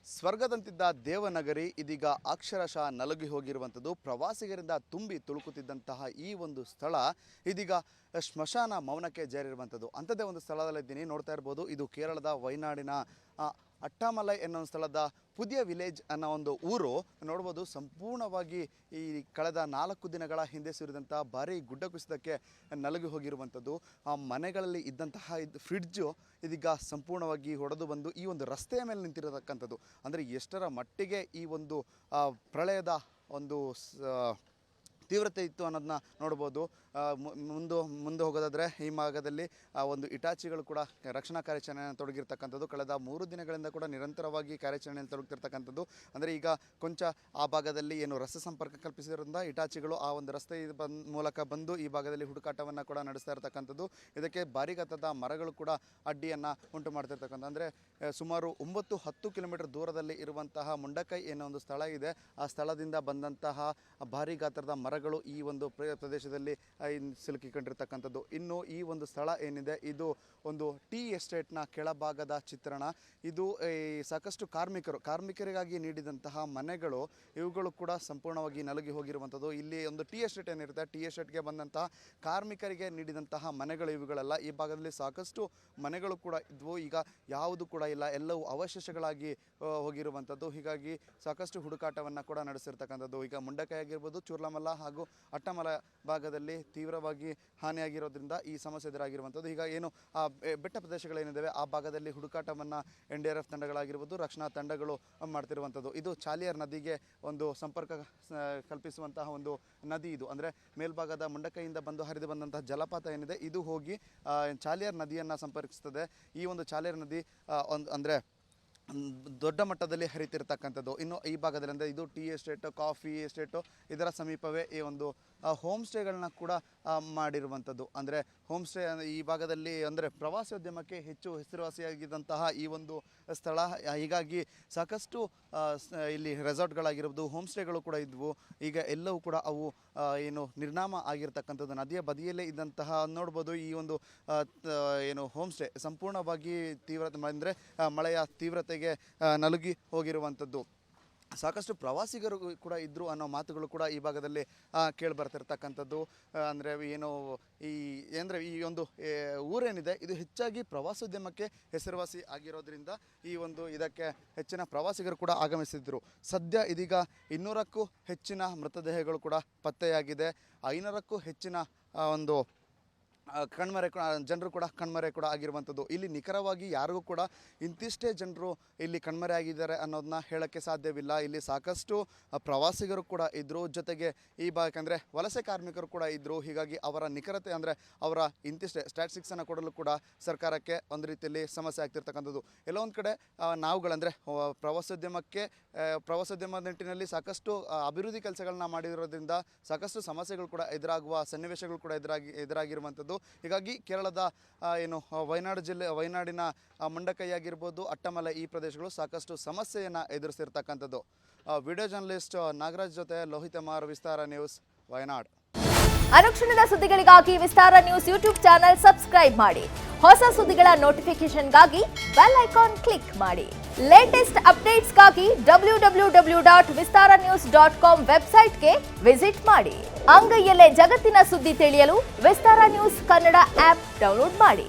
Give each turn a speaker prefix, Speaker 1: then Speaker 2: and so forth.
Speaker 1: ಸ್ವರ್ಗದಂತಿದ್ದ ದೇವನಗರಿ ಇದೀಗ ಅಕ್ಷರಶಃ ನಲುಗಿ ಹೋಗಿರುವಂಥದ್ದು. ಪ್ರವಾಸಿಗರಿಂದ ತುಂಬಿ ತುಳುಕುತ್ತಿದ್ದಂತಹ ಈ ಒಂದು ಸ್ಥಳ ಇದೀಗ ಸ್ಮಶಾನ ಮೌನಕ್ಕೆ ಜಾರಿರುವಂಥದ್ದು. ಅಂಥದ್ದೇ ಒಂದು ಸ್ಥಳದಲ್ಲಿದ್ದೀನಿ, ನೋಡ್ತಾ ಇರ್ಬೋದು. ಇದು ಕೇರಳದ ವಯನಾಡಿನ ಅಟ್ಟಾಮಲೈ ಎನ್ನೋ ಸ್ಥಳದ ಪುದಿಯ ವಿಲೇಜ್ ಅನ್ನೋ ಒಂದು ಊರು ನೋಡ್ಬೋದು. ಸಂಪೂರ್ಣವಾಗಿ ಈ ಕಳೆದ 4 ದಿನಗಳ ಹಿಂದೆ ಸುರಿದಂಥ ಭಾರಿ ಗುಡ್ಡ ಕುಸಿತಕ್ಕೆ ನಲುಗಿ ಹೋಗಿರುವಂಥದ್ದು. ಮನೆಗಳಲ್ಲಿ ಇದ್ದಂತಹ ಫ್ರಿಡ್ಜು ಇದೀಗ ಸಂಪೂರ್ಣವಾಗಿ ಹೊಡೆದು ಬಂದು ಈ ಒಂದು ರಸ್ತೆಯ ಮೇಲೆ ನಿಂತಿರತಕ್ಕಂಥದ್ದು. ಅಂದರೆ ಎಷ್ಟರ ಮಟ್ಟಿಗೆ ಈ ಒಂದು ಪ್ರಳಯದ ಒಂದು ತೀವ್ರತೆ ಇತ್ತು ಅನ್ನೋದನ್ನ ನೋಡ್ಬೋದು. ಮುಂದೆ ಹೋಗೋದಾದರೆ ಈ ಭಾಗದಲ್ಲಿ ಒಂದು ಇಟಾಚಿಗಳು ಕೂಡ ರಕ್ಷಣಾ ಕಾರ್ಯಾಚರಣೆಯನ್ನು ತೊಡಗಿರ್ತಕ್ಕಂಥದ್ದು. ಕಳೆದ 3 ದಿನಗಳಿಂದ ಕೂಡ ನಿರಂತರವಾಗಿ ಕಾರ್ಯಾಚರಣೆಯನ್ನು ತೊಡಗಿರ್ತಕ್ಕಂಥದ್ದು. ಅಂದರೆ ಈಗ ಕೊಂಚ ಆ ಭಾಗದಲ್ಲಿ ಏನು ರಸ್ತೆ ಸಂಪರ್ಕ ಕಲ್ಪಿಸಿರೋದ್ರಿಂದ ಇಟಾಚಿಗಳು ಆ ಒಂದು ರಸ್ತೆ ಮೂಲಕ ಬಂದು ಈ ಭಾಗದಲ್ಲಿ ಹುಡುಕಾಟವನ್ನು ಕೂಡ ನಡೆಸ್ತಾ ಇರ್ತಕ್ಕಂಥದ್ದು. ಇದಕ್ಕೆ ಭಾರಿ ಗಾತ್ರದ ಮರಗಳು ಕೂಡ ಅಡ್ಡಿಯನ್ನು ಉಂಟು ಮಾಡ್ತಿರ್ತಕ್ಕಂಥ, ಅಂದರೆ ಸುಮಾರು 9-10 ಕಿಲೋಮೀಟರ್ ದೂರದಲ್ಲಿ ಇರುವಂತಹ ಮುಂಡಕೈ ಏನೋ ಒಂದು ಸ್ಥಳ ಇದೆ. ಆ ಸ್ಥಳದಿಂದ ಬಂದಂತಹ ಭಾರಿ ಗಾತ್ರದ ಮರಗಳು ಈ ಒಂದು ಪ್ರದೇಶದಲ್ಲಿ ಸಿಲುಕಿಕೊಂಡಿರ್ತಕ್ಕಂಥದ್ದು. ಇನ್ನು ಈ ಒಂದು ಸ್ಥಳ ಏನಿದೆ ಇದು ಒಂದು ಟೀ ಎಸ್ಟೇಟ್ನ ಕೆಳಭಾಗದ ಚಿತ್ರಣ. ಇದು ಸಾಕಷ್ಟು ಕಾರ್ಮಿಕರಿಗಾಗಿ ನೀಡಿದಂತಹ ಮನೆಗಳು ಇವುಗಳು ಕೂಡ ಸಂಪೂರ್ಣವಾಗಿ ನಲುಗಿ ಹೋಗಿರುವಂಥದ್ದು. ಇಲ್ಲಿ ಒಂದು ಟೀ ಎಸ್ಟೇಟ್ ಏನಿರುತ್ತೆ, ಟೀ ಎಸ್ಟೇಟ್ಗೆ ಬಂದಂತಹ ಕಾರ್ಮಿಕರಿಗೆ ನೀಡಿದಂತಹ ಮನೆಗಳು ಇವುಗಳೆಲ್ಲ. ಈ ಭಾಗದಲ್ಲಿ ಸಾಕಷ್ಟು ಮನೆಗಳು ಕೂಡ ಇದ್ವು, ಈಗ ಯಾವುದು ಕೂಡ ಇಲ್ಲ, ಎಲ್ಲವೂ ಅವಶೇಷಗಳಾಗಿ ಹೋಗಿರುವಂಥದ್ದು. ಹೀಗಾಗಿ ಸಾಕಷ್ಟು ಹುಡುಕಾಟವನ್ನು ಕೂಡ ನಡೆಸಿರ್ತಕ್ಕಂಥದ್ದು. ಈಗ ಮುಂಡಕೈ ಆಗಿರ್ಬೋದು, ಚೂರ್ಲಮಲ್ಲ ಹಾಗೂ ಅಟ್ಟಮಲ ಭಾಗದಲ್ಲಿ ತೀವ್ರವಾಗಿ ಹಾನಿಯಾಗಿರೋದ್ರಿಂದ ಈ ಸಮಸ್ಯೆ ಎದುರಾಗಿರುವಂಥದ್ದು. ಈಗ ಏನು ಆ ಬೆಟ್ಟ ಪ್ರದೇಶಗಳೇನಿದ್ದಾವೆ ಆ ಭಾಗದಲ್ಲಿ ಹುಡುಕಾಟವನ್ನು NDRF ತಂಡಗಳಾಗಿರ್ಬೋದು, ರಕ್ಷಣಾ ತಂಡಗಳು ಮಾಡ್ತಿರುವಂಥದ್ದು. ಇದು ಚಾಲಿಯಾರ್ ನದಿಗೆ ಒಂದು ಸಂಪರ್ಕ ಕಲ್ಪಿಸುವಂತಹ ಒಂದು ನದಿ ಇದು. ಅಂದರೆ ಮೇಲ್ಭಾಗದ ಮುಂಡಕೈಯಿಂದ ಹರಿದು ಬಂದಂತಹ ಜಲಪಾತ ಏನಿದೆ ಇದು ಹೋಗಿ ಚಾಲಿಯಾರ್ ನದಿಯನ್ನು ಸಂಪರ್ಕಿಸ್ತದೆ. ಈ ಒಂದು ಚಾಲಿಯಾರ್ ನದಿ ಅಂದರೆ ದೊಡ್ಡ ಮಟ್ಟದಲ್ಲಿ ಹರಿತಿರ್ತಕ್ಕಂಥದ್ದು. ಇನ್ನು ಈ ಭಾಗದಲ್ಲಿ ಅಂದರೆ ಇದು ಟೀ ಎಸ್ಟೇಟು, ಕಾಫಿ ಎಸ್ಟೇಟು, ಇದರ ಸಮೀಪವೇ ಈ ಒಂದು ಹೋಮ್ ಸ್ಟೇಗಳನ್ನ ಕೂಡ ಮಾಡಿರುವಂಥದ್ದು. ಅಂದರೆ ಹೋಮ್ ಸ್ಟೇ ಈ ಭಾಗದಲ್ಲಿ ಅಂದರೆ ಪ್ರವಾಸೋದ್ಯಮಕ್ಕೆ ಹೆಚ್ಚು ಹೆಸರುವಾಸಿಯಾಗಿದ್ದಂತಹ ಈ ಒಂದು ಸ್ಥಳ. ಹೀಗಾಗಿ ಸಾಕಷ್ಟು ಇಲ್ಲಿ ರೆಸಾರ್ಟ್ಗಳಾಗಿರ್ಬೋದು, ಹೋಮ್ ಸ್ಟೇಗಳು ಕೂಡ ಇದ್ವು. ಈಗ ಎಲ್ಲವೂ ಕೂಡ ಅವು ಏನು ನಿರ್ನಾಮ ಆಗಿರ್ತಕ್ಕಂಥದ್ದು. ನದಿಯ ಬದಿಯಲ್ಲೇ ಇದ್ದಂತಹ ನೋಡ್ಬೋದು ಈ ಒಂದು ಏನು ಹೋಮ್ ಸ್ಟೇ ಸಂಪೂರ್ಣವಾಗಿ ಅಂದರೆ ಮಳೆಯ ತೀವ್ರತೆಗೆ ನಲುಗಿ ಹೋಗಿರುವಂಥದ್ದು. ಸಾಕಷ್ಟು ಪ್ರವಾಸಿಗರು ಕೂಡ ಇದ್ದರು ಅನ್ನೋ ಮಾತುಗಳು ಕೂಡ ಈ ಭಾಗದಲ್ಲಿ ಕೇಳಿ ಬರ್ತಿರ್ತಕ್ಕಂಥದ್ದು. ಅಂದರೆ ಏನು ಈ ಒಂದು ಊರೇನಿದೆ ಇದು ಹೆಚ್ಚಾಗಿ ಪ್ರವಾಸೋದ್ಯಮಕ್ಕೆ ಹೆಸರುವಾಸಿ ಆಗಿರೋದ್ರಿಂದ ಇದಕ್ಕೆ ಹೆಚ್ಚಿನ ಪ್ರವಾಸಿಗರು ಕೂಡ ಆಗಮಿಸಿದ್ರು. ಸದ್ಯ ಇದೀಗ 200ಕ್ಕೂ ಹೆಚ್ಚಿನ ಮೃತದೇಹಗಳು ಕೂಡ ಪತ್ತೆಯಾಗಿದೆ. 500ಕ್ಕೂ ಹೆಚ್ಚಿನ ಒಂದು ಜನರು ಕೂಡ ಕಣ್ಮರೆ ಕೂಡ ಆಗಿರುವಂಥದ್ದು. ಇಲ್ಲಿ ನಿಖರವಾಗಿ ಯಾರಿಗೂ ಕೂಡ ಇಂತಿಷ್ಟೇ ಜನರು ಇಲ್ಲಿ ಕಣ್ಮರೆ ಆಗಿದ್ದಾರೆ ಅನ್ನೋದನ್ನ ಹೇಳೋಕ್ಕೆ ಸಾಧ್ಯವಿಲ್ಲ. ಇಲ್ಲಿ ಸಾಕಷ್ಟು ಪ್ರವಾಸಿಗರು ಕೂಡ ಇದ್ದರು, ಜೊತೆಗೆ ಈ ಭಾಗಕ್ಕೆ ವಲಸೆ ಕಾರ್ಮಿಕರು ಕೂಡ ಇದ್ದರು. ಹೀಗಾಗಿ ಅವರ ನಿಖರತೆ ಅಂದರೆ ಅವರ ಇಂತಿಷ್ಟೇ ಸ್ಟ್ಯಾಟಿಸ್ಟಿಕ್ಸನ್ನು ಕೊಡಲು ಕೂಡ ಸರ್ಕಾರಕ್ಕೆ ಒಂದು ರೀತಿಯಲ್ಲಿ ಸಮಸ್ಯೆ ಆಗ್ತಿರ್ತಕ್ಕಂಥದ್ದು. ಎಲ್ಲೊಂದು ಕಡೆ ನಾವುಗಳಂದರೆ ಪ್ರವಾಸೋದ್ಯಮ ನಿಟ್ಟಿನಲ್ಲಿ ಸಾಕಷ್ಟು ಅಭಿವೃದ್ಧಿ ಕೆಲಸಗಳನ್ನ ಮಾಡಿರೋದ್ರಿಂದ ಸಾಕಷ್ಟು ಸಮಸ್ಯೆಗಳು ಕೂಡ ಎದುರಾಗುವ ಸನ್ನಿವೇಶಗಳು ಕೂಡ ಎದುರಾಗಿರುವಂಥದ್ದು. ಹೀಗಾಗಿ ಕೇರಳದ ಏನು ವಯನಾಡಿನ ಮುಂಡಕೈ ಆಗಿರ್ಬೋದು, ಅಟ್ಟಮಲೈ ಈ ಪ್ರದೇಶಗಳು ಸಾಕಷ್ಟು ಸಮಸ್ಯೆಯನ್ನು ಎದುರಿಸಿರ್ತಕ್ಕಂಥದ್ದು. ವಿಡಿಯೋ ಜರ್ನಲಿಸ್ಟ್ ನಾಗರಾಜ್ ಜೊತೆ ಲೋಹಿತ್ ಎಮಾರ್, ವಿಸ್ತಾರ ನ್ಯೂಸ್, ವಯನಾಡ್.
Speaker 2: ಅನುಕ್ಷಣದ ಸುದ್ದಿಗಳಿಗಾಗಿ ವಿಸ್ತಾರ ನ್ಯೂಸ್ ಯೂಟ್ಯೂಬ್ ಚಾನೆಲ್ ಸಬ್ಸ್ಕ್ರೈಬ್ ಮಾಡಿ. ಹೊಸ ಸುದ್ದಿಗಳ ನೋಟಿಫಿಕೇಶನ್ಗಾಗಿ ಬೆಲ್ ಐಕಾನ್ ಕ್ಲಿಕ್ ಮಾಡಿ. ಲೇಟೆಸ್ಟ್ ಅಪ್ಡೇಟ್ಸ್ಗಾಗಿ www.vistaranews.com ವೆಬ್ಸೈಟ್ಗೆ ವಿಸಿಟ್ ಮಾಡಿ. ಅಂಗೈಯಲ್ಲೇ ಜಗತ್ತಿನ ಸುದ್ದಿ ತಿಳಿಯಲು ವಿಸ್ತಾರ ನ್ಯೂಸ್ ಕನ್ನಡ ಆಪ್ ಡೌನ್ಲೋಡ್ ಮಾಡಿ.